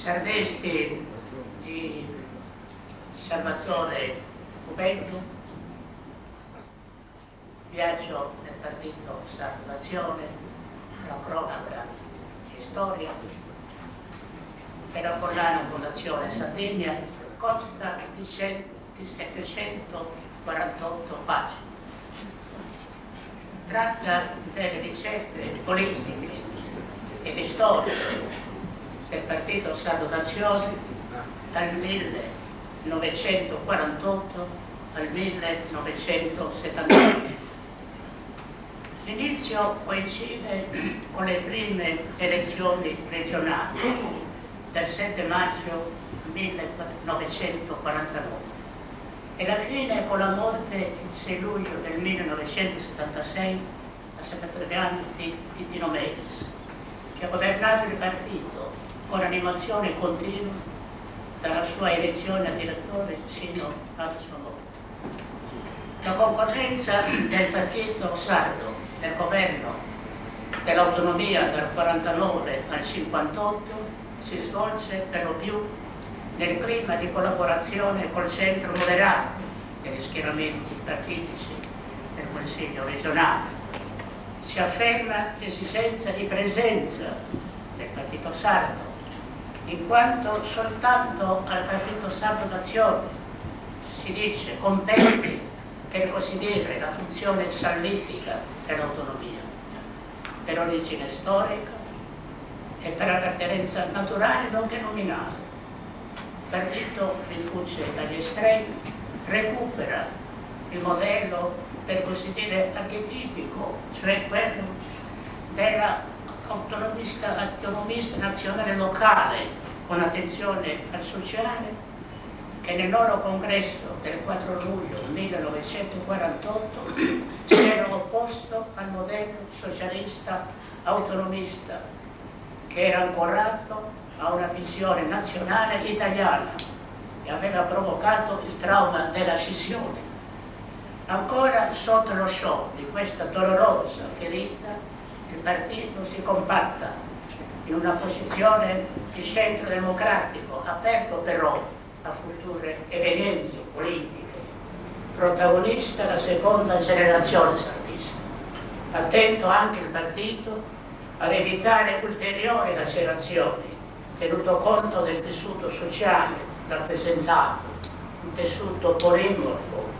sardisti di Salvatore Cubello, viaggio nel partito Sardo d'Azione, la cronaca e storia, e la collana Fondazione Sardegna consta di 748 pagine. Tratta delle ricerche politiche ed storiche del partito Sardo d'Azione dal 1948 al 1979. L'inizio coincide con le prime elezioni regionali del 7 maggio 1949 e la fine con la morte il 6 luglio del 1976 a 73 anni di Tino Meis, che ha governato il partito con animazione continua dalla sua elezione a direttore sino alla sua morte. La concorrenza del partito sardo nel governo dell'autonomia dal 49 al 58 si svolge per lo più nel clima di collaborazione col centro moderato degli schieramenti partitici del Consiglio regionale. Si afferma l'esigenza di presenza del partito sardo, in quanto soltanto al partito Sardo d'Azione si dice compete, per così dire, la funzione salvifica dell'autonomia, per origine storica e per appartenenza naturale nonché nominale. Il partito rifugge dagli estremi, recupera il modello, per così dire, archetipico, cioè quello dell'autonomista nazionale locale, con attenzione al sociale, che nel loro congresso del 4 luglio 1948 si era opposto al modello socialista autonomista, che era ancorato a una visione nazionale italiana e aveva provocato il trauma della scissione. Ancora sotto lo shock di questa dolorosa ferita, il partito si compatta in una posizione di centro democratico, aperto però a future evenienze politiche, protagonista la seconda generazione sardista. Attento anche il partito ad evitare ulteriori lacerazioni, tenuto conto del tessuto sociale rappresentato, un tessuto polimorfo,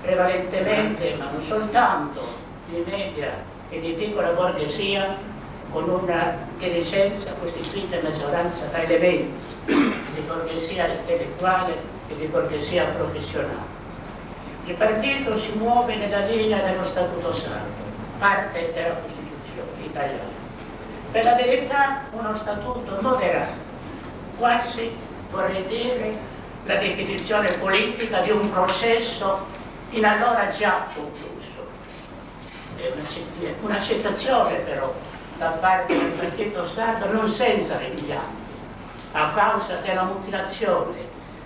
prevalentemente, ma non soltanto, di media e di piccola borghesia, con una dirigenza costituita in maggioranza da elementi di borghesia intellettuale e di borghesia professionale. Il partito si muove nella linea dello Statuto Sardo, parte della Costituzione italiana. Per la verità uno statuto moderato, quasi vorrei dire la definizione politica di un processo in allora già concluso. È un'accettazione però da parte del partito sardo non senza rimpianti, a causa della mutilazione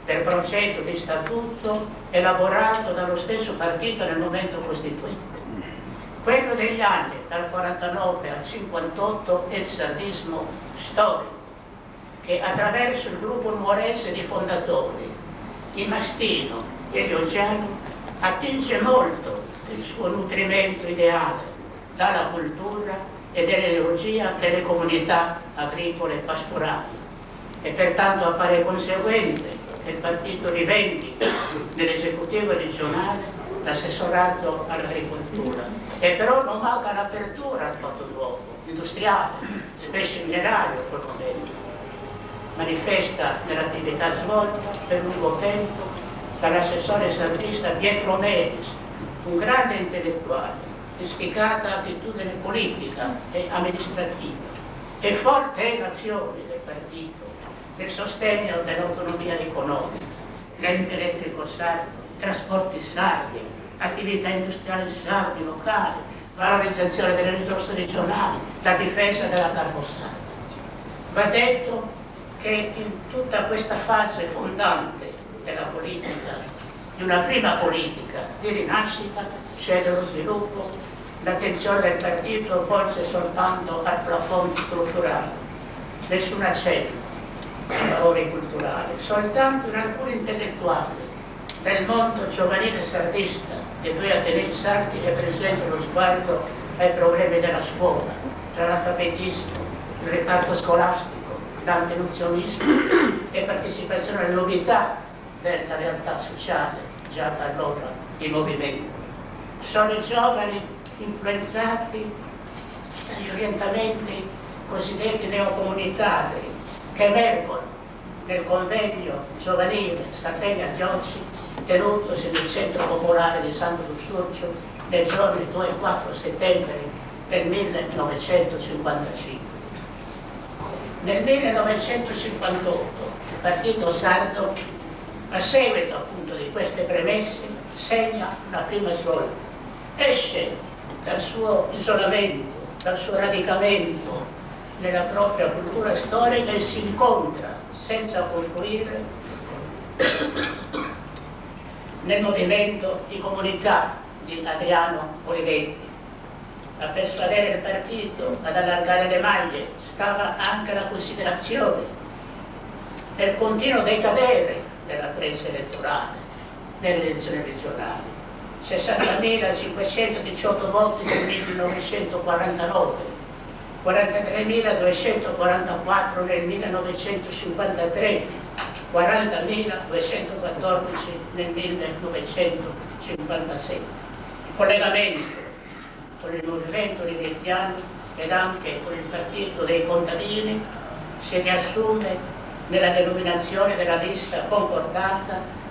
del progetto di statuto elaborato dallo stesso partito nel momento costituente. Quello degli anni dal 49 al 58 è il sardismo storico, che attraverso il gruppo nuorese di fondatori, i Mastino e Giogiano, attinge molto il suo nutrimento ideale dalla cultura e dall'ideologia delle comunità agricole e pastorali, e pertanto appare conseguente che il partito rivendica nell'esecutivo regionale l'assessorato all'agricoltura, e però non manca l'apertura al fatto nuovo, industriale, spesso minerario perlomeno. Manifesta nell'attività svolta per lungo tempo dall'assessore sardista Pietro Meis, un grande intellettuale, di spiccata attitudine politica e amministrativa, e forte azione del partito nel sostegno dell'autonomia economica, l'ente elettrico sardo, trasporti sardi, attività industriali sardi locali, valorizzazione delle risorse regionali, la difesa della carbossarda. Va detto che in tutta questa fase fondante della politica, di una prima politica di rinascita, c'è dello sviluppo, l'attenzione del partito volse soltanto al plafond strutturale, nessun accenno valore culturale. Soltanto in alcuni intellettuali del mondo giovanile sardista dei due atenei sardi è presente lo sguardo ai problemi della scuola, l'analfabetismo, il ritardo scolastico, l'antinuzionismo e partecipazione alle novità della realtà sociale già da allora in movimento. Sono i giovani influenzati dagli orientamenti cosiddetti neocomunitari che emergono nel convegno giovanile Sardegna di oggi, tenutosi nel centro popolare di Santo Lussurgio nei giorni 2 e 4 settembre del 1955. Nel 1958 il Partito Sardo, a seguito appunto di queste premesse, segna la prima svolta. Esce dal suo isolamento, dal suo radicamento nella propria cultura storica e si incontra senza confluire nel movimento di comunità di Adriano Olivetti. A persuadere il partito ad allargare le maglie stava anche la considerazione del continuo decadere della presa elettorale nelle elezioni regionali. 60.518 voti nel 1949, 43.244 nel 1953, 40.214 nel 1956. Il collegamento con il movimento olivettiano ed anche con il partito dei contadini si riassume nella denominazione della lista concordata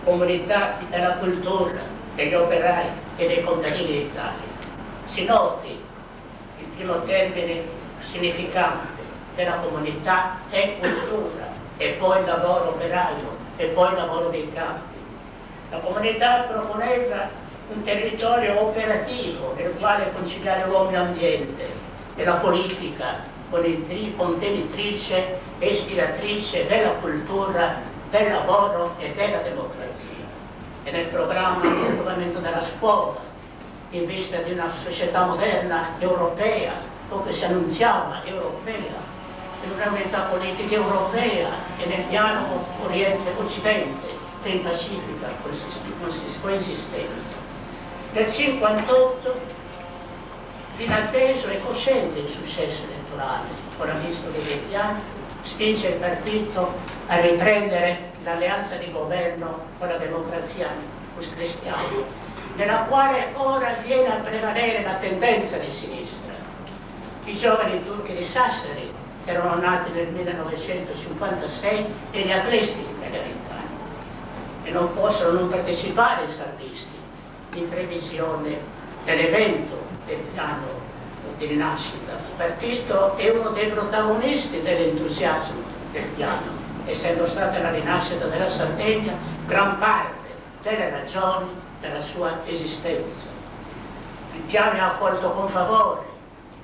Comunità della Cultura degli Operai e dei Contadini d'Italia. Si noti il primo termine significante della comunità è cultura e poi lavoro operaio e poi lavoro dei campi. La comunità proponeva un territorio operativo nel quale conciliare uomo e ambiente e la politica contenitrice e ispiratrice della cultura, del lavoro e della democrazia. E nel programma di rinnovamento della scuola, in vista di una società moderna europea, o che si annunziava europea, in un'unità politica europea e nel piano Oriente-Occidente ben pacifica coesistenza. Nel 1958 l'inatteso e cosciente il successo elettorale con la lista olivettiana spinge il partito a riprendere l'alleanza di governo con la Democrazia Cristiana, nella quale ora viene a prevalere la tendenza di sinistra. I giovani turchi di Sassari erano nati nel 1956 e gli agresti italiani e non possono non partecipare ai sardisti in previsione dell'evento del piano di rinascita. Il partito è uno dei protagonisti dell'entusiasmo del piano, essendo stata la rinascita della Sardegna gran parte delle ragioni della sua esistenza. Il piano è accolto con favore,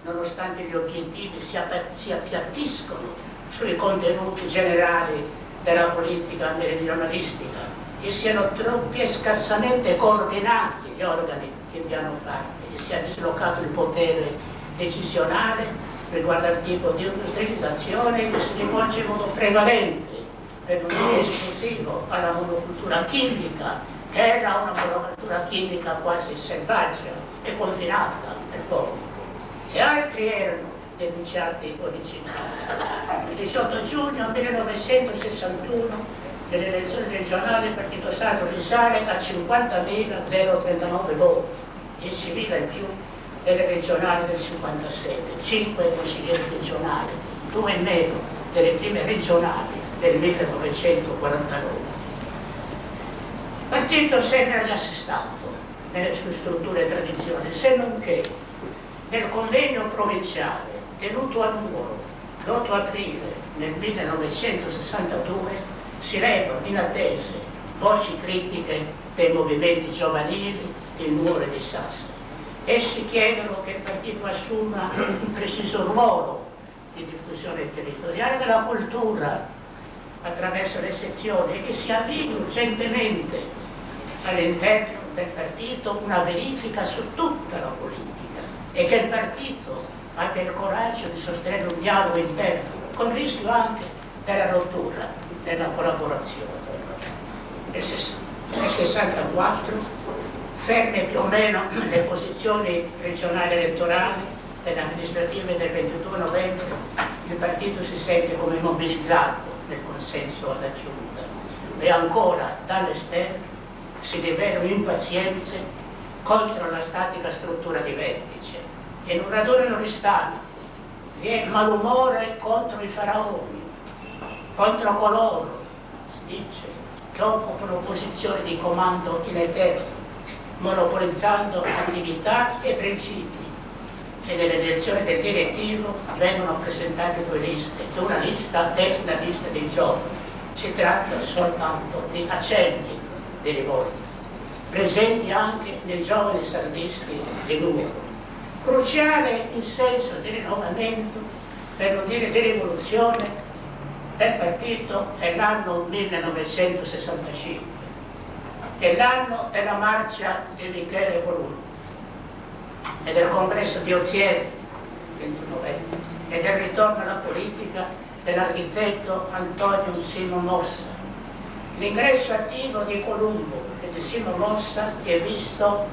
nonostante gli obiettivi si appiattiscono sui contenuti generali della politica meridionalistica e siano troppi e scarsamente coordinati gli organi che vi hanno parte e sia dislocato il potere decisionale riguardo al tipo di industrializzazione che si rivolge in modo prevalente per un uso esclusivo alla monocultura chimica, che era una monocultura chimica quasi selvaggia e confinata nel poco. E altri erano denunciati originali. Il 18 giugno 1961 nelle elezioni regionali il Partito Sardo risale a 50.039 voti, 10.000 in più delle regionali del 56, 5 consiglieri regionali, 2 in meno delle prime regionali del 1949. Il partito sembra riassestato nelle sue strutture e tradizioni, se non che nel convegno provinciale tenuto a Nuoro l'8 aprile nel 1962 si levano inattese voci critiche dei movimenti giovanili di Nuoro e di Sassari. Essi chiedono che il partito assuma un preciso ruolo di diffusione territoriale della cultura attraverso le sezioni e che si avvii urgentemente all'interno del partito una verifica su tutta la politica e che il partito abbia il coraggio di sostenere un dialogo interno, con il rischio anche della rottura della collaborazione. Nel 64, ferme più o meno le posizioni regionali elettorali e amministrative del 22 novembre, il partito si sente come mobilizzato nel consenso alla Giunta e ancora dall'esterno si rivelano impazienze contro la statica struttura di vertice. E in un radone non ristano, vi è malumore contro i faraoni, contro coloro, si dice, che occupano posizioni di comando in eterno, monopolizzando attività e principi. E nelle elezioni del direttivo vengono presentate due liste, e una lista è una lista dei giovani. Si tratta soltanto di accenni di rivolta, presenti anche nei giovani salvisti di numero. Cruciale in senso di rinnovamento, per non dire di rivoluzione, del partito è l'anno 1965, che è l'anno della marcia di Michele Colombo e del congresso di Ozieri, 21 novembre, e del ritorno alla politica dell'architetto Antonio Simo Mossa. L'ingresso attivo di Colombo e di Simo Mossa è visto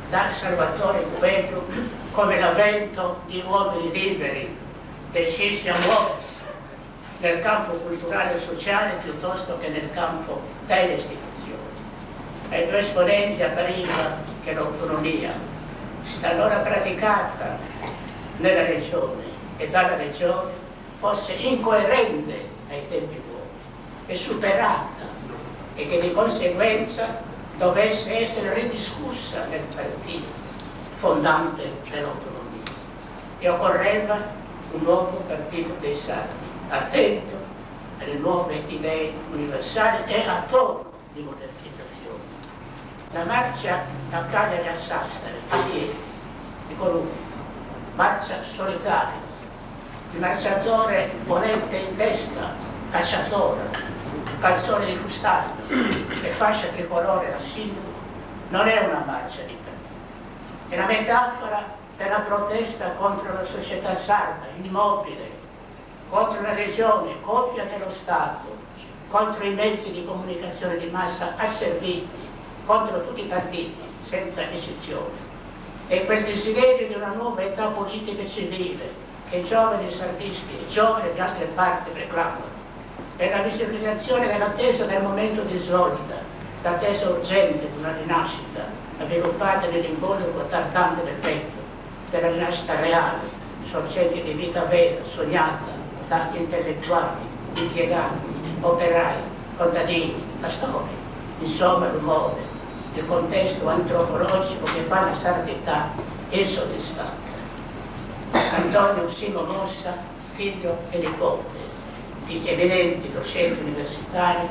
da Salvatore Coelho come l'avvento di uomini liberi, decisi a muoversi nel campo culturale e sociale piuttosto che nel campo delle istituzioni. Ai due esponenti appariva che l'autonomia, da allora praticata nella regione e dalla regione, fosse incoerente ai tempi nuovi e superata, e che di conseguenza dovesse essere ridiscussa nel partito fondante dell'autonomia. E occorreva un nuovo partito dei sardi, attento alle nuove idee universali e a tono di modernizzazione. La marcia da Cagliari a Sassari, a piedi, di Colombo, marcia solitaria, il marciatore ponente in testa, cacciatore, calzone di fustaio e fascia tricolore a simbolo, non è una marcia di partito, è la metafora della protesta contro la società sarda, immobile, contro la regione, copia dello Stato, contro i mezzi di comunicazione di massa asserviti, contro tutti i partiti, senza eccezione. È quel desiderio di una nuova età politica e civile che i giovani sardisti e i giovani di altre parti reclamano. È la visualizzazione dell'attesa del momento di svolta, l'attesa urgente di una rinascita avviluppata nell'involucro tardante del vecchio, della rinascita reale, sorgente di vita vera, sognata da intellettuali, impiegati, operai, contadini, pastori, insomma l'umore, il contesto antropologico che fa la sardità insoddisfatta. Antonio Simo Mossa, figlio e nipote di eminenti docenti universitari,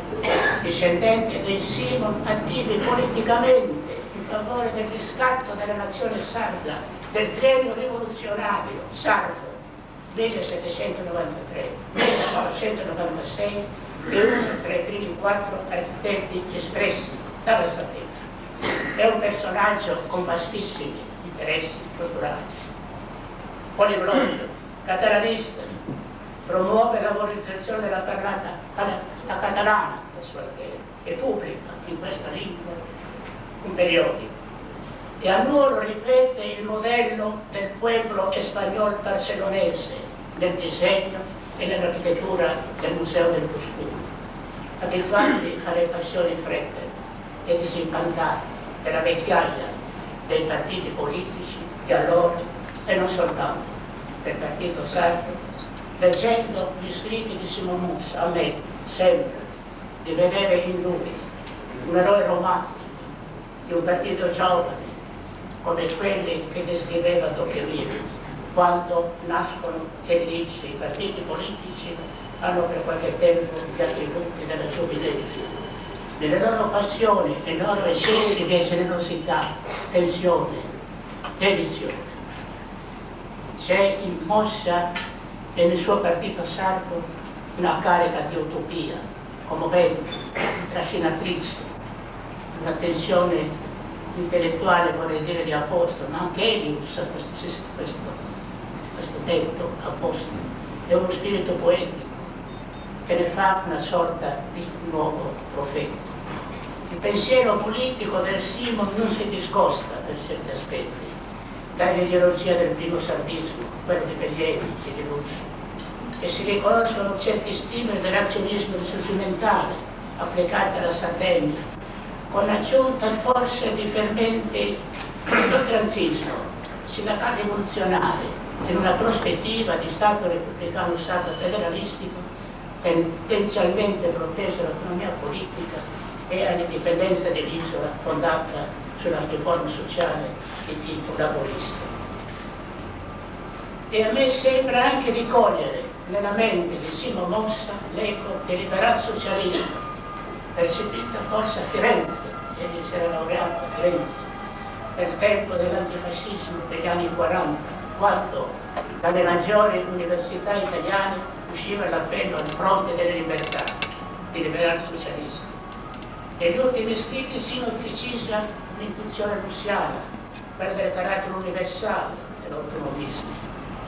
discendenti dei Simon, attivi politicamente in favore del riscatto della nazione sarda, del triennio rivoluzionario sardo 1793-1996, e uno tra i primi 4 architetti espressi dalla sapienza. È un personaggio con vastissimi interessi culturali, poliglotto, catalanista, promuove la valorizzazione della parlata la catalana e pubblica in questa lingua un periodico. E a nuovo ripete il modello del pueblo espagnol barcellonese nel disegno e nell'architettura del Museo del Costume, abituati alle passioni fredde e disincantati della vecchiaia dei partiti politici di allora, e non soltanto del partito sardo. Leggendo gli scritti di Simo Mossa, a me sembra di vedere in lui un eroe romantico di un partito giovane come quelli che descriveva Tocqueville. Quando nascono, e dice, i partiti politici hanno per qualche tempo gli attributi della giovinezza. Nelle loro passioni e nei loro eccessi di generosità, tensione, dedizione. C'è in Mossa e nel suo partito sardo una carica di utopia, commovente, trascinatrice, una tensione intellettuale, vorrei dire, di Apostolo, ma anche egli usa questo detto Apostolo. È uno spirito poetico che ne fa una sorta di nuovo profeta. Il pensiero politico del Simon non si discosta per certi aspetti dall'ideologia del primo sardismo, quello di Bellieni e di Russo, e si riconoscono certi stimoli dell'azionismo risorgimentale applicati alla Sardegna, con l'aggiunta forse di fermenti d'oltranzismo, sindacale rivoluzionario, in una prospettiva di Stato repubblicano Stato federalistico, tendenzialmente proteso all'autonomia politica e all'indipendenza dell'isola fondata sulla riforma sociale di tipo laborista. E a me sembra anche di cogliere nella mente di Simo Mossa l'eco del liberal socialismo, percepita forse a Firenze, egli si era laureato a Firenze, nel tempo dell'antifascismo degli anni 40, quando dalle maggiori università italiane usciva l'appello al fronte delle libertà, di liberal socialisti. Negli ultimi scritti Simo precisa l'intuizione russiana, quella del carattere universale dell'autonomismo,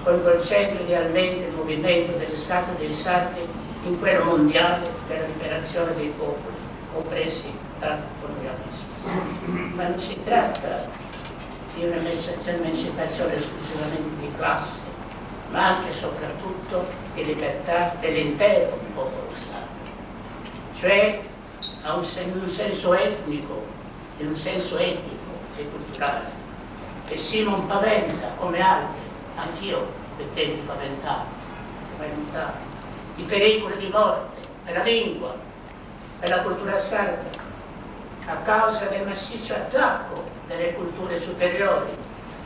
coinvolgendo idealmente il movimento delle Stati dei Sardi in quello mondiale della liberazione dei popoli, oppressi dal colonialismo. Ma non si tratta di un'emancipazione esclusivamente di classe, ma anche e soprattutto di libertà dell'intero popolo sardo, cioè in un senso etnico, in un senso etico e culturale, che Simon paventa come altri, anch'io per tempi paventavo, i pericoli di morte per la lingua, per la cultura sarda, a causa del massiccio attacco delle culture superiori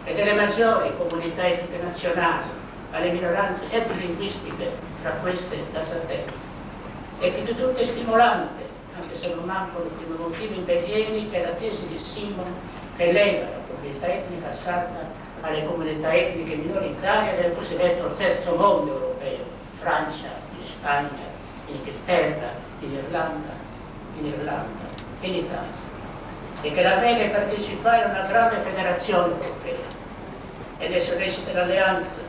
e delle maggiori comunità etniche nazionali alle minoranze etnolinguistiche, tra queste la Sardegna. E più di tutto è stimolante, anche se non mancano i primi motivi imperiali, che la tesi di Simon che lega la comunità etnica sarda alle comunità etniche minoritarie del cosiddetto terzo mondo europeo, Francia, in Spagna, in Inghilterra, in Irlanda e in Italia, e che la vede partecipare a una grande federazione europea e ne sollecita l'alleanza,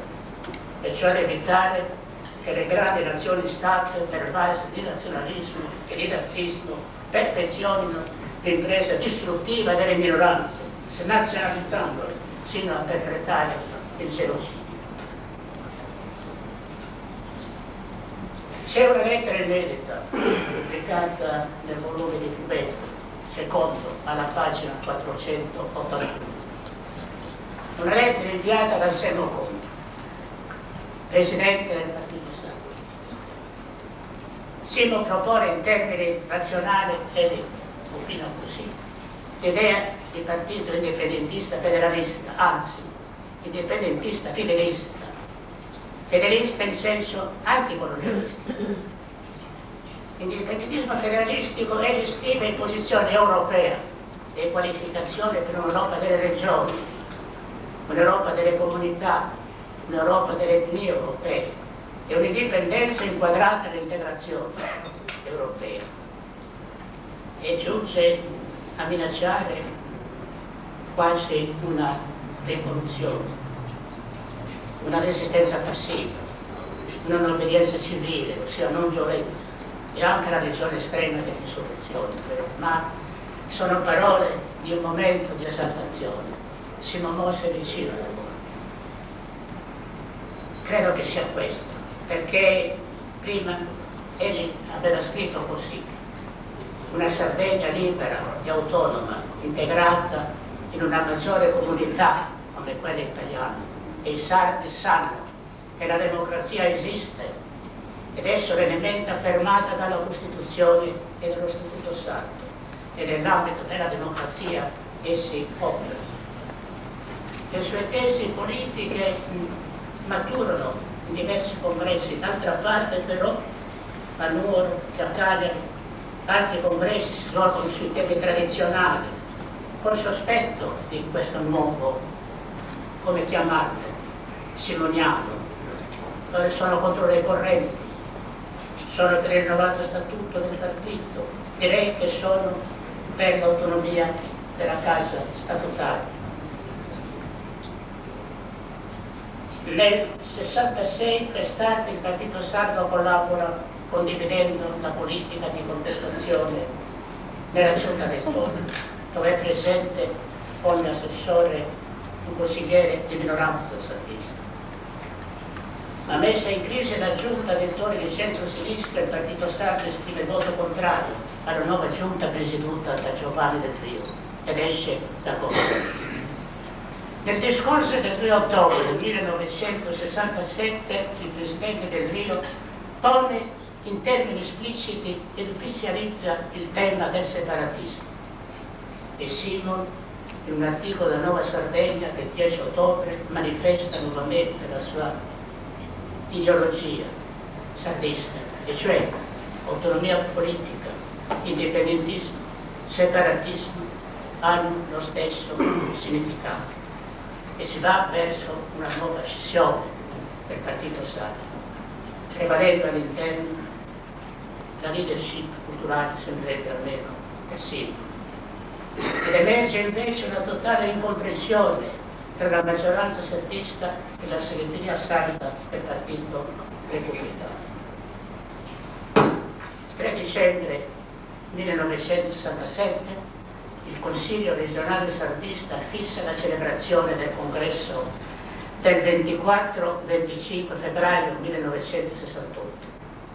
e cioè ad evitare che le grandi nazioni-state, per base di nazionalismo e di razzismo, perfezionino l'impresa distruttiva delle minoranze, snazionalizzandole sino a perpetrare il genocidio. C'è una lettera inedita, pubblicata nel volume di Fubetti, secondo, alla pagina 481. Una lettera inviata da Anselmo Conte, presidente del Partito Sardo. Simo propone in termini razionali e opina così l'idea di partito indipendentista federalista, anzi indipendentista fidelista, federalista in senso anticolonialista. L'indipendentismo federalistico egli scrive in posizione europea e qualificazione per un'Europa delle regioni, un'Europa delle comunità, un'Europa delle etnie europee e un'indipendenza inquadrata nell'integrazione europea. E giunge a minacciare quasi una rivoluzione, una resistenza passiva, una non obbedienza civile, ossia non violenza, e anche la regione estrema dell'insurrezione, ma sono parole di un momento di esaltazione. Simo Mossa è vicino alla morte. Credo che sia questo, perché prima egli aveva scritto così: una Sardegna libera e autonoma, integrata in una maggiore comunità come quella italiana, e i sardi sanno che la democrazia esiste ed è solennemente affermata dalla Costituzione e dallo Statuto Sardo, e nell'ambito della democrazia essi operano. Le sue tesi politiche maturano in diversi congressi, d'altra parte però a Nuoro e a Cagliari altri congressi si svolgono sui temi tradizionali, col sospetto di questo nuovo, come chiamarlo, simoniano, dove sono contro le correnti, sono per il rinnovato statuto del partito, direi che sono per l'autonomia della casa statutaria. Nel 66 l'estate il Partito Sardo collabora condividendo la politica di contestazione nella giunta del Tono, dove è presente ogni assessore, un consigliere di minoranza sartista. Ma messa in crisi la giunta del Tono di centro-sinistra, il Partito Sardo esprime il voto contrario alla nuova giunta presieduta da Giovanni Del Rio ed esce da Corte. Nel discorso del 2 ottobre 1967 il Presidente Del Rio pone in termini espliciti ed ufficializza il tema del separatismo. E Simon, in un articolo della Nuova Sardegna del 10 ottobre, manifesta nuovamente la sua ideologia sardista, e cioè autonomia politica, indipendentismo, separatismo hanno lo stesso significato. E si va verso una nuova scissione del Partito Sardo, prevalendo all'interno la leadership culturale, sembrerebbe almeno per Simon. Ed emerge invece una totale incomprensione tra la maggioranza sardista e la segreteria sarda del Partito Repubblicano. Il 3 dicembre 1967 il Consiglio regionale sardista fissa la celebrazione del congresso del 24-25 febbraio 1968.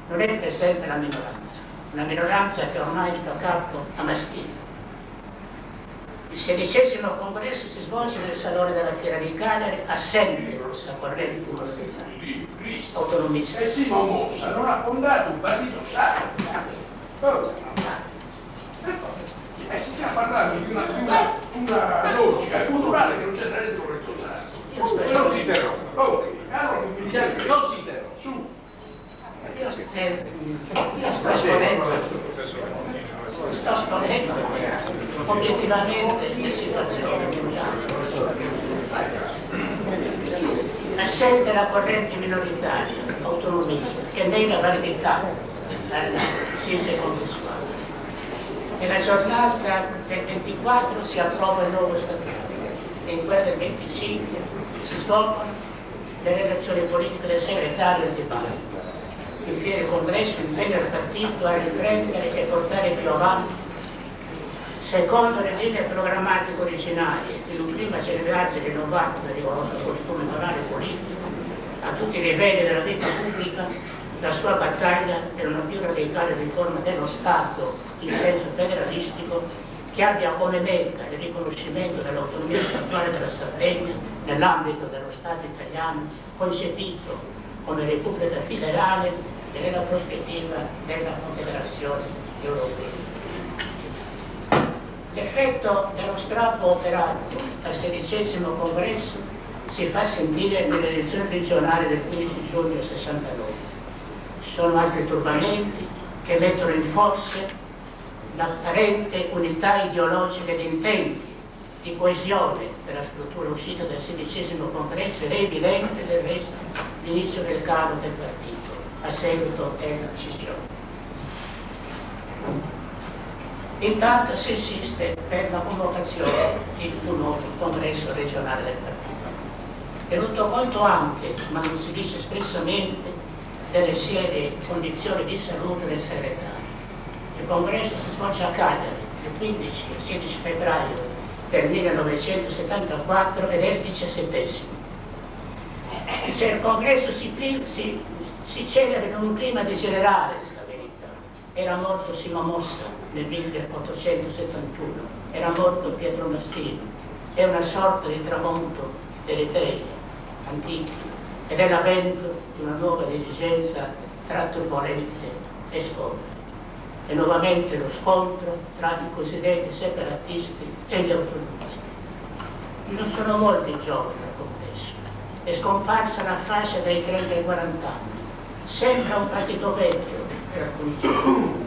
Non è presente la minoranza, una minoranza che ormai fa capo a Mastino. Il 16° congresso si svolge nel Salone della Fiera di Cagliari, assente la corrente autonomista. E Simon Mossa non ha fondato un partito sardo. Si sta parlando di una logica culturale che non c'è niente con il partito sardo. Non si interrompe. Ok, allora non si interrompe. Su. Io sto esponendo obiettivamente le situazioni. Assente la corrente minoritaria, autonomista, che nega validità alla scienza contestuale. Nella giornata del 24 si approva il nuovo statuto e in quella del 25 si svolgono le elezioni politiche del segretario del dibattito. Infine il congresso impegna il partito a riprendere e portare più avanti, secondo le linee programmatiche originarie, in un clima generale rinnovato del rigoroso costume morale e politico, a tutti i livelli della vita pubblica, la sua battaglia per una più radicale riforma dello Stato in senso federalistico che abbia come meta il riconoscimento dell'autonomia statuale della Sardegna nell'ambito dello Stato italiano concepito come Repubblica federale e nella prospettiva della Confederazione europea. L'effetto dello strappo operato al 16° congresso si fa sentire nelle elezioni regionali del 15 giugno 69. Ci sono altri turbamenti che mettono in forse l'apparente unità ideologica di intenti, di coesione della struttura uscita dal 16° congresso ed è evidente del resto l'inizio del calo del partito a seguito della scissione. Intanto si insiste per la convocazione di un nuovo congresso regionale del partito, tenuto conto anche, ma non si dice espressamente, delle serie condizioni di salute del segretario. Il congresso si svolge a Cagliari il 15 e 16 febbraio del 1974 ed è il 17°. Il congresso si celebra in un clima di generale instabilità. Era morto Simon Mossa nel 1871, era morto Pietro Mastino, è una sorta di tramonto delle tee antiche ed è l'avvento di una nuova dirigenza tra turbolenze e scontri. E nuovamente lo scontro tra i cosiddetti separatisti e gli autonomisti. Non sono molti i giovani al congresso, è scomparsa la fascia dai 30 ai 40 anni, sembra un partito vecchio per alcuni giovani,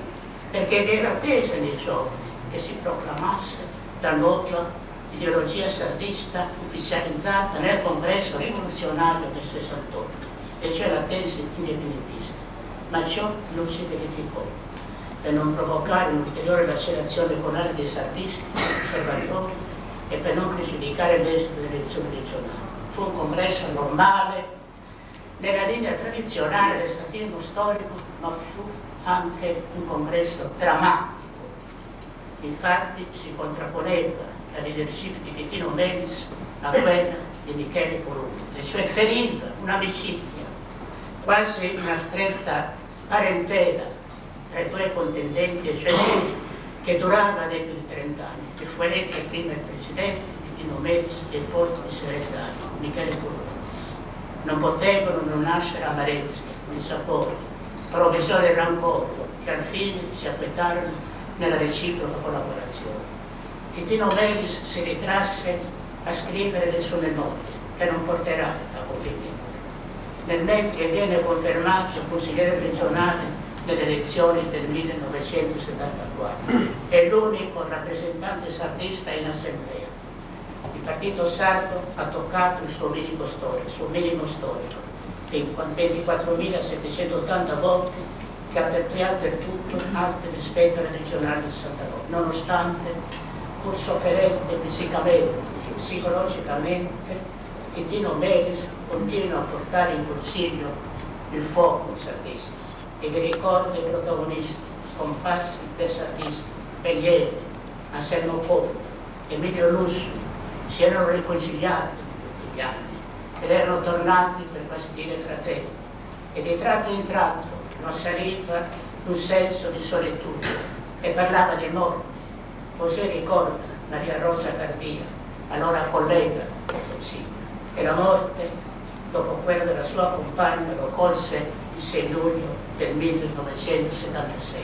perché vi era attesa nei giovani che si proclamasse la nuova ideologia sardista ufficializzata nel congresso rivoluzionario del 68, e cioè la tesi indipendentista. Ma ciò non si verificò, per non provocare un'ulteriore lacerazione con altri dei sardisti, conservatori, e per non pregiudicare l'esito delle elezioni regionali. Fu un congresso normale, nella linea tradizionale del satirismo storico, ma fu anche un congresso drammatico. Infatti si contrapponeva la leadership di Titino Melis a quella di Michele Colombo, e cioè feriva un'amicizia, quasi una stretta parentela tra i due contendenti eccellenti che durava nei più di 30 anni, che fu eletto prima il presidente Titino Melis e poi il segretario Michele Colombo. Non potevano non nascere amarezze, dissapori, provvisorie e rancore, che al fine si acquetarono nella reciproca collaborazione. Titino Melis si ritrasse a scrivere le sue memorie, che non porterà a compimento. Nel mentre viene confermato consigliere regionale nelle elezioni del 1974. È l'unico rappresentante sardista in assemblea. Il partito sardo ha toccato il suo minimo storico, 24.780 voti, che ha per tutto alti rispetto alle regionali del 69, nonostante, pur sofferente fisicamente, psicologicamente, Titino Melis continua a portare in consiglio il fuoco sardista e vi ricorda i protagonisti scomparsi del sardismo, Bellieri, Anselmo Conte, Emilio Lussu, si erano riconciliati in tutti gli anni ed erano tornati per quasi dire fratelli, e di tratto in tratto non assaliva un senso di solitudine e parlava di morte. Così ricorda Maria Rosa Cardia, allora collega del Consiglio, e la morte, dopo quella della sua compagna, lo colse il 6 luglio del 1976.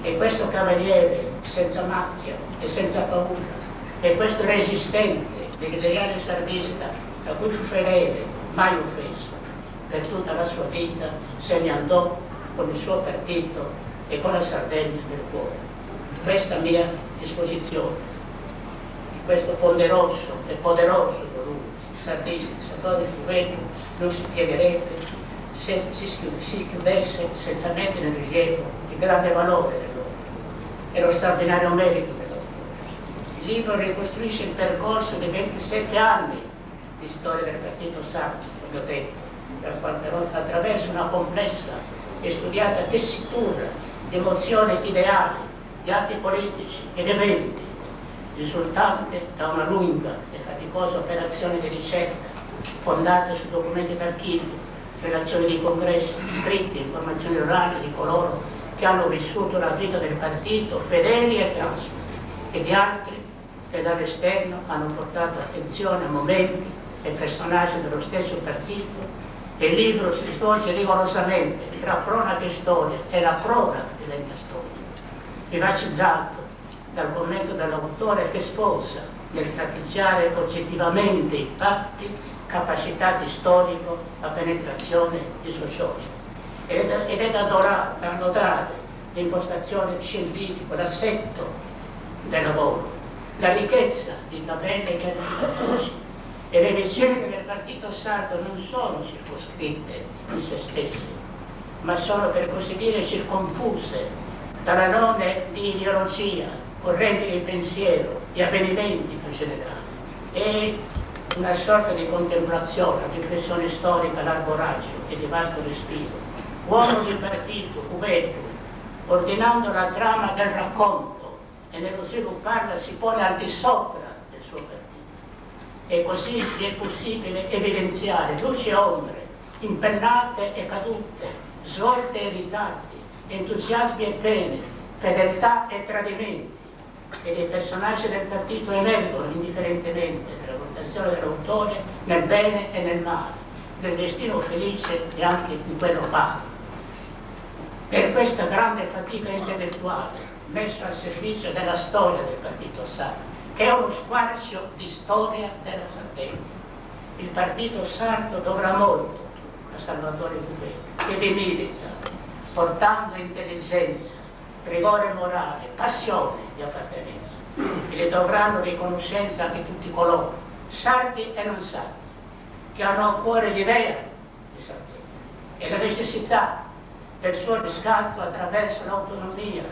E questo cavaliere senza macchia e senza paura, e questo resistente dell'ideale sardista, a cui fu fedele, mai offeso, per tutta la sua vita se ne andò con il suo partito e con la Sardegna nel cuore. Questa mia esposizione di questo ponderoso e poderoso volume sardista, Salvatore Fuvelli, non si piegherebbe se si chiudesse senzamente nel rilievo il grande valore dell'opera e lo straordinario merito dell'autore. Il libro ricostruisce il percorso di 27 anni di storia del partito sardo, come ho detto, attraverso una complessa e studiata tessitura di emozioni ed ideali, di atti politici ed eventi, risultante da una lunga e faticosa operazione di ricerca fondata su documenti d'archivio, relazioni di congressi, scritti, informazioni orali di coloro che hanno vissuto la vita del partito, fedeli e transfughi, e di altri che dall'esterno hanno portato attenzione a momenti e personaggi dello stesso partito. Il libro si svolge rigorosamente tra cronaca e storia, e la cronaca diventa storia, vivacizzato dal commento dell'autore che sposa nel tratteggiare oggettivamente i fatti capacità di storico, la penetrazione di sociologico. Ed è da lodare l'impostazione scientifica, l'assetto del lavoro, la ricchezza di tabelle e chiarificatori. E le vicende del partito sardo non sono circoscritte in se stesse, ma sono, per così dire, circonfuse dall'alone di ideologia, correnti di pensiero, di avvenimenti più generali, e una sorta di contemplazione, riflessione storica a largo raggio e di vasto respiro. Uomo di partito, Fuvelli, ordinando la trama del racconto e nello svilupparla si pone al di sopra del suo partito. E così vi è possibile evidenziare luci e ombre, impennate e cadute, svolte e ritardi, entusiasmi e pene, fedeltà e tradimenti. E dei personaggi del partito emergono indifferentemente nella valutazione dell'autore nel bene e nel male, nel destino felice e anche in quello pagano. Per questa grande fatica intellettuale messa al servizio della storia del partito sardo, che è uno squarcio di storia della Sardegna, il partito sardo dovrà molto a Salvatore Fuvelli, che vi milita, portando intelligenza, rigore morale, passione di appartenenza, e le dovranno riconoscenza anche tutti coloro, sardi e non sardi, che hanno a cuore l'idea di Sardegna e la necessità del suo riscatto attraverso l'autonomia,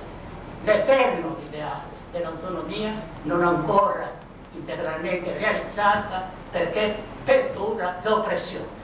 l'eterno ideale dell'autonomia non ancora integralmente realizzata, perché perdura l'oppressione.